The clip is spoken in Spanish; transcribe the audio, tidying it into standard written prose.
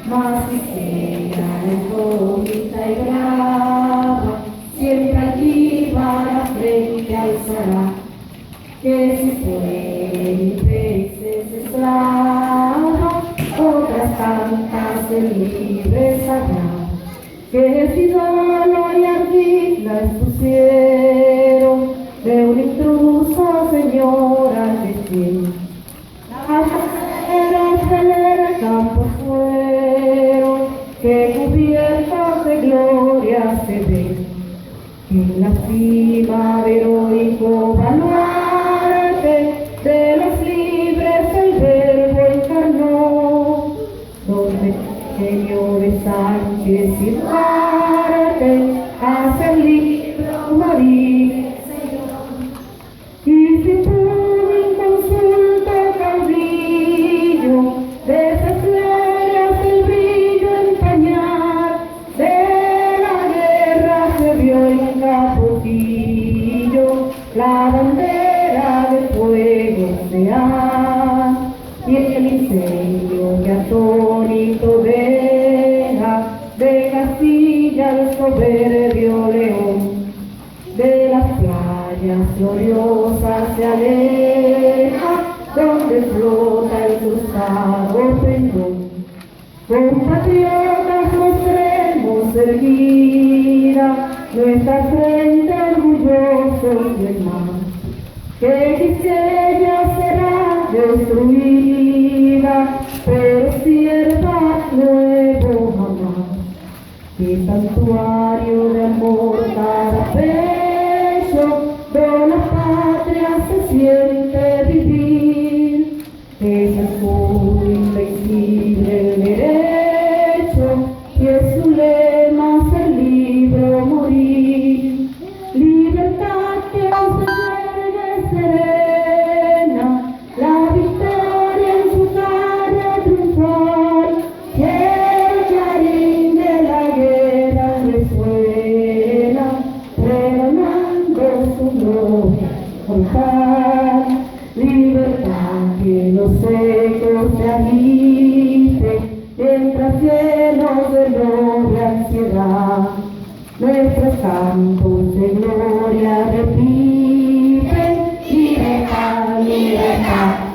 Mas si queda incógnita y brava, siempre altiva la frente alzará, que si fueren veces esclava, otras tantas de libre sabrá, que si dolo y aquí la expusieron, de un intruso señor al destino. Las carreras del campo fueron, que cubiertas de gloria se ven, en la cima del heroico baluarte de los libres el verbo encarnó, donde señores Sánchez y Duarte hace el libro morir. Y si pudo inconsulto caudillo de esas glorias el brillo empañar, de la guerra se vio en Capotillo la bandera de fuego ocean, y el incendio que atónito deja de Castilla el soberbio león, de las playas gloriosas se aleja, donde flota el cruzado pendón. Compatriotas mostremos erguida nuestra frente orgullosos del mar, que Quisqueya será destruida, pero sierva nuevo jamás. Que santuario de amor cada pecho, de la patria se siente vivir, es el puro invencible el derecho, y es su lema ser libre o morir. Libertad que os yergue serena, la victoria en su cara triunfal, que el clarín de la guerra resuena, pregonando su gloria mortal. Libertad que los ecos se agiten, mientras llenos de noble ansiedad, nuestros campos de gloria repiten, libertad, libertad.